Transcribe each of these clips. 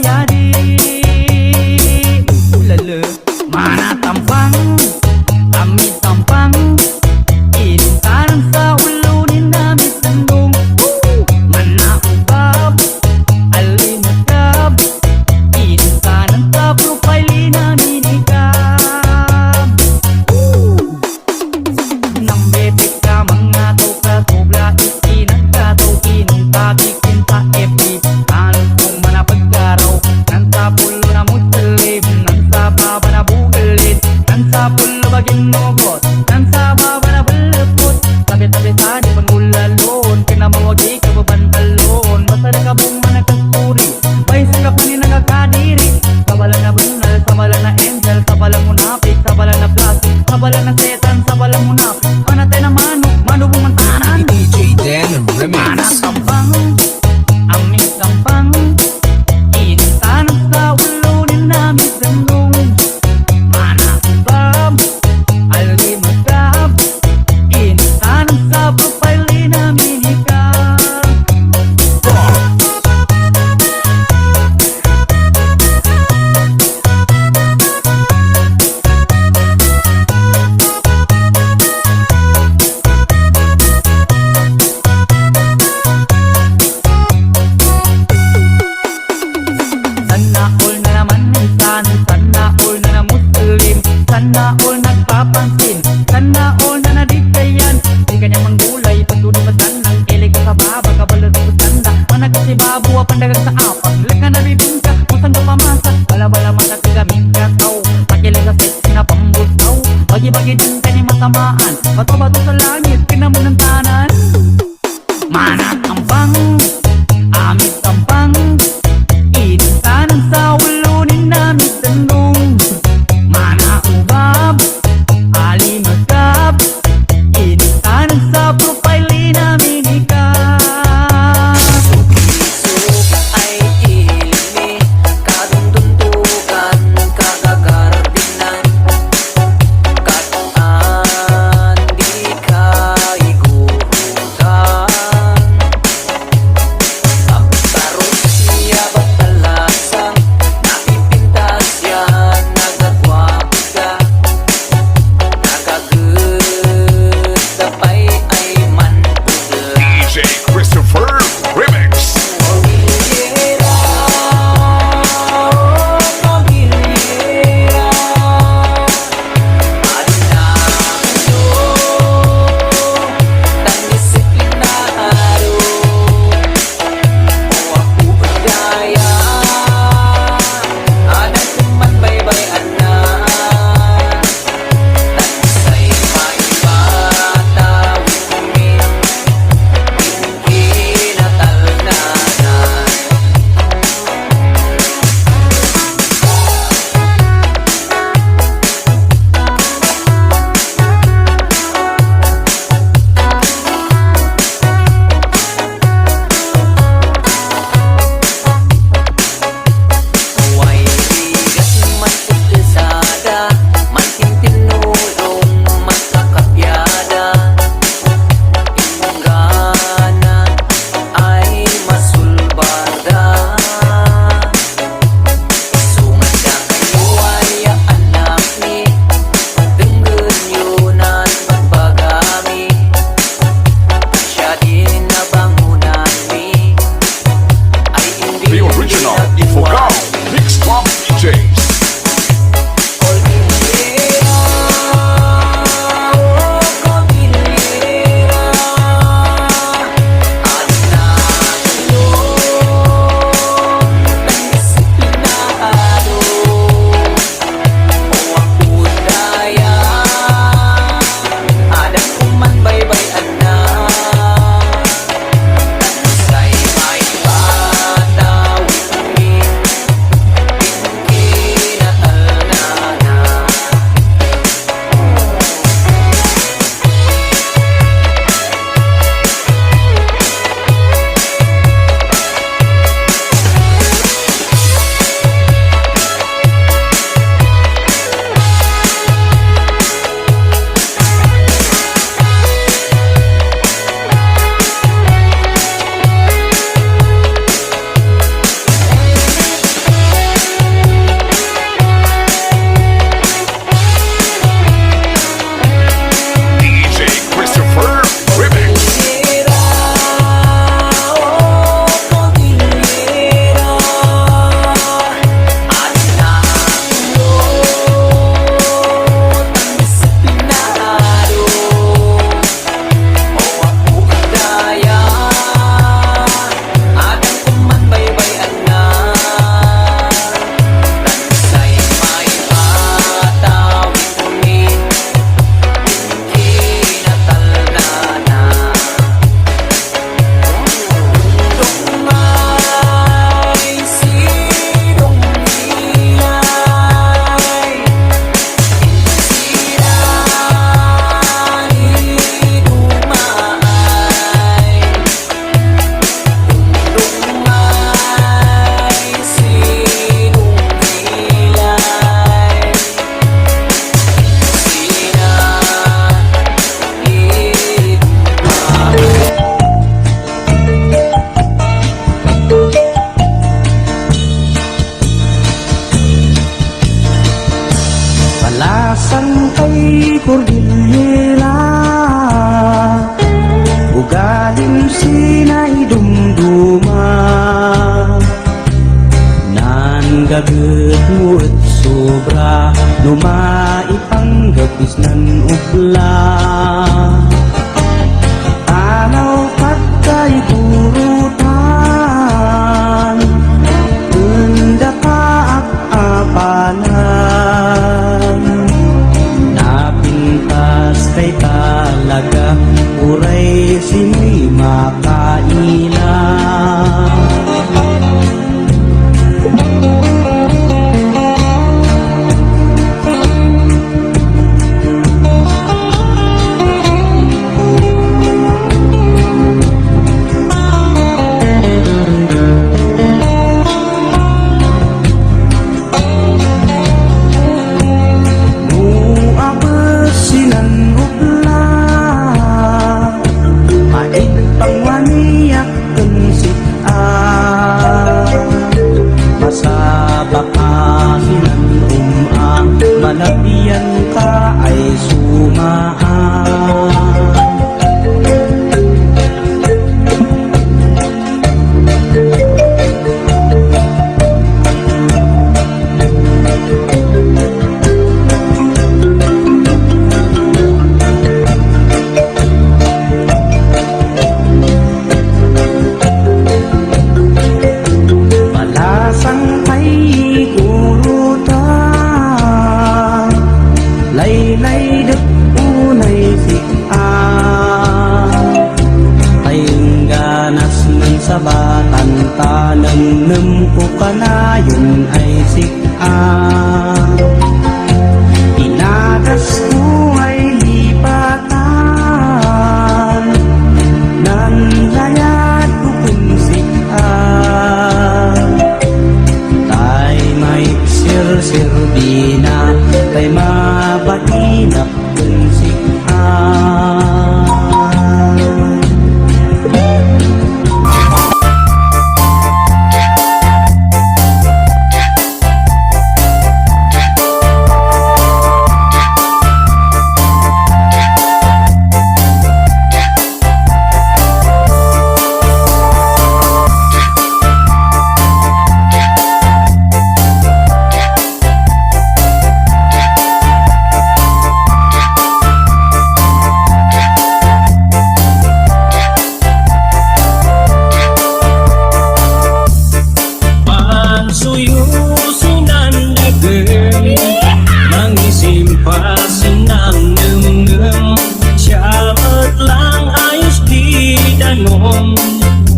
bayadi. Ulala, mana tampang, kami tampang, intan sa ulunin namin sandong. Mana ubab, alimakab, intan sa profile namin ikab. Nang bebek ka mga toka, tubla, ikinang kataw, kinunta, bikinta, epi, kanon kong manapagkaraw, nang sa pulo na mutalib, nang sa baba na bugalit, nang sa pulo baging nogot, nang sa baba na balapot, tabi-tabi sa di pangulalon, kinamawagi ka babantalon, basta nakabong managkakuri, may sakap na ninagakadiri, sabala na banal, sabala na angel, sabala munapik, sabala na plastic, sabala na setan, sabala munapik, anatay na mano bumantanan. DJ Dan Mana Remix. tampang, aming tampang, intan sa ulunin namin sandong. Mana ubab, alimakab, intan sa profile namin ikab. Sana all na naman minsan, sana all na na Muslim, sana all nagpapansin, sana all na nadikayan. Di kanya manggulay, pagtunod pasan ng kilig sa baba, kabalot sa tanda, manag si babu, pandagang sa apak, laka na bibingka, kusang ka pamasa, bala-bala mata tigamin ka tao, pakilig sa sexy na pambutaw, bagi-bagi din kanya matamaan, bato-bato sa langit, pinamunang tanan. Mana tampang, amit tampang, intan sa ulunin namin sandong. Mana ubab, alimakab, intan sa profile namin ikab. Isok ay ilimi, kaduntuntukan, kagagardinan, kataan, di ka iguhutan. Pagtarong siya batalasang, napipintas yan, nagagwapo ka, nagagut, sabay ay manpudla. DJ Christopher Remix. Mobilera, oh mobilera, marinado, tan disiplinado, o ako daya, anak kuman baybayan na, tan say may bata, umin, kinatalnanan. Huwag bigat man kulsada, manting tinulong magkakapyada. Inggana ay masulbada. Isungan na kayo ay anak ni, denggan yunan pagpagami. Siya din na bangunan ni, ay hindi The original Ifugao Mix Club DJs. Mobilera, oh mobilera, alinado, tan disiplinado, o ako daya, anak kuman baybayan na, tan say may bata, umin, kay Cordillera ugaling sinay dumduma nan gaget muet sobra numait gapis nan ubla tanaw patay kurutan unda paak apalan napintas kay talaga uray sino'y makailan. Malapian ka ay sumahan. Malasang kay kurutan laylay dek unay sikaan tayong ganas ng sabatan tanang ko kanayon ay sikaan inagas ko ay lipatan nan layat ko kung sikaan tay may sir-sirbina tay mabahinap kung sikaan.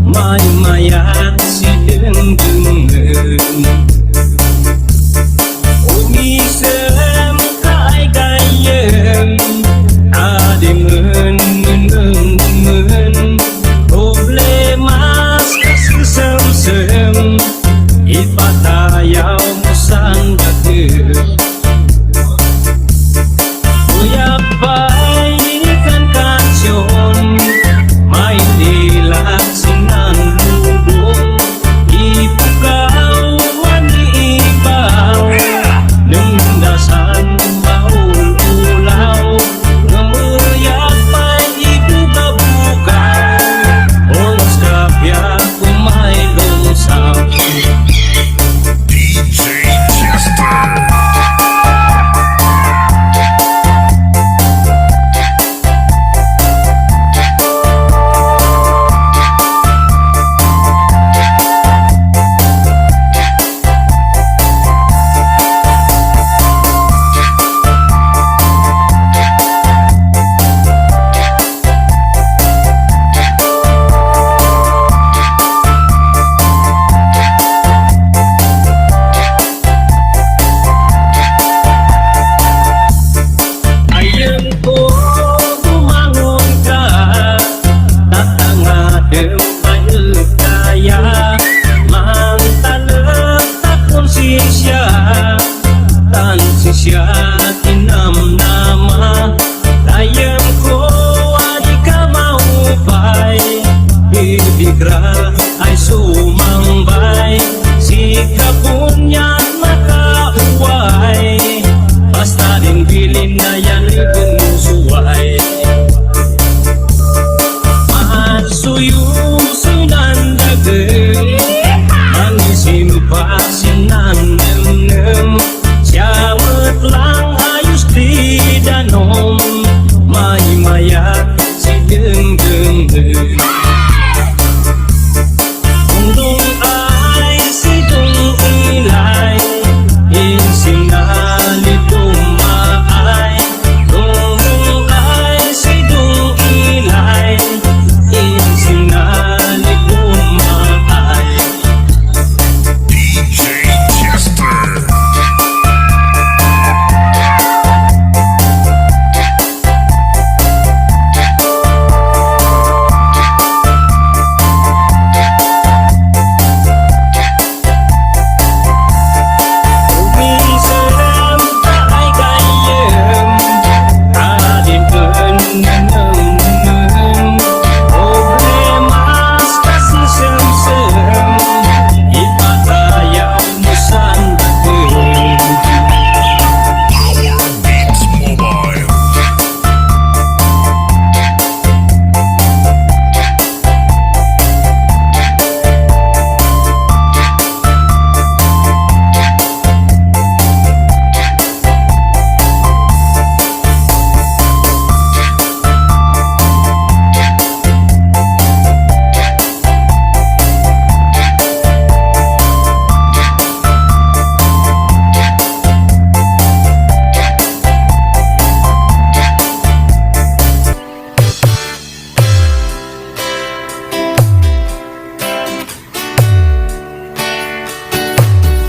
May mayat si deng-dengen umisem kay gayem ademen problemas kasusem-sem ipatayaw mo sang dageg uyak pa'y dinikan kansyon may dilat sinan lubong ipugaw maniibaw nungdasan maul-ulaw ngamuyak pa'y ibugabugaw oras kapya kumay lungsaw DJ Chester. Siya tinamnama tayang ko ay ka maupay bibigra ay sumambay sikapun niya makauway basta din pilin na yan ibenusuway Masuyusoy nan dagay Ang isinupasin nan nem Siyawat lang ayos di danom May mayat si deng-deng-deng Undong ay si dong ilay Insinali tumaay Undong ay si dong ilay Insinali tumaay DJ Chester. Umisalam ta ay gayem Adin penem Problemas kasi sem-sem Ipatayaw mo sandatin Power Beats Mobile.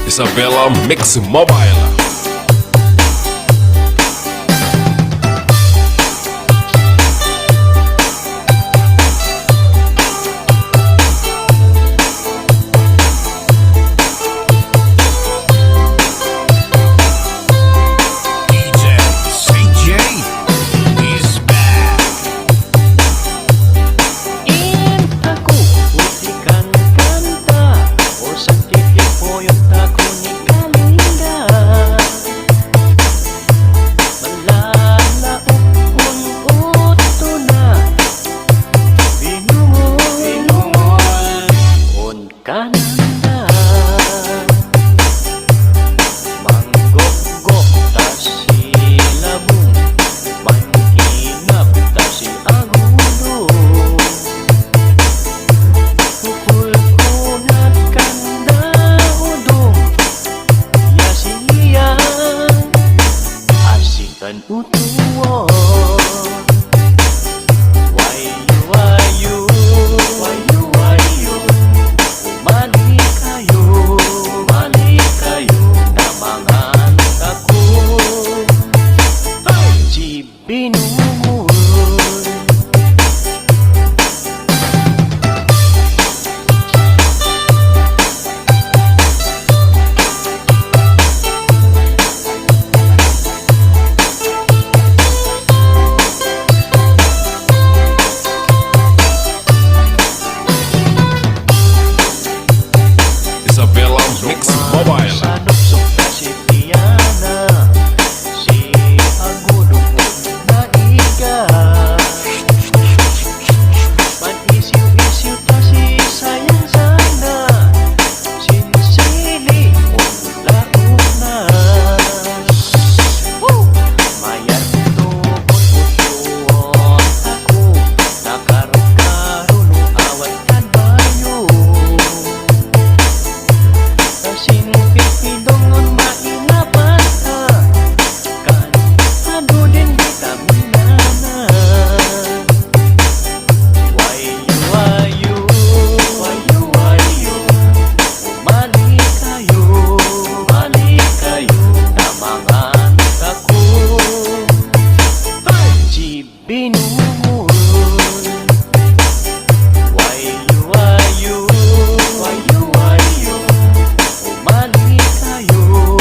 Isabella Mix Mobile. DJ CJ is back. Aku putikan kanta O sakit po yung tako ni Kalinga Malalaok kung uto na Binungol On kananda Manggok-gok ta silabong Manginap ta si agulo Pukul kunat kanda udong Ya siya Asikan utuwo Wayu-wayu Wayu-wayu Umali kayo Namangan ako Si binumul Isabella Mix Mobile. Sa duksok na si Tiana Si Agudong na iga Pan-isiw-isiw ta si sayang sana Sinisili kung laog na Mayat to kung utuon ako Nakarong-karoon awat kan bayo Kasing pipidongon mainapan ka Kan ado din di kami nanan Wayu-wayu Wayu-wayu Umali kayo Namangan ako Si binumul Wayu-wayu Wayu-wayu Umali kayo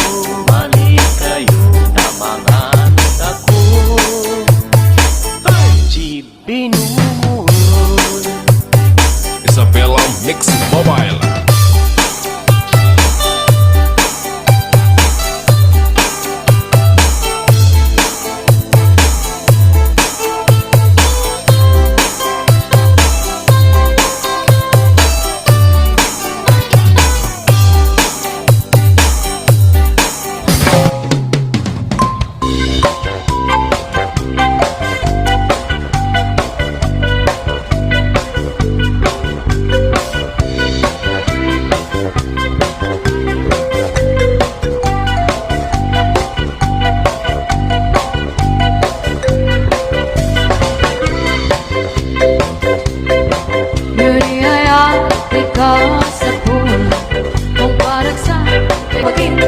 Maging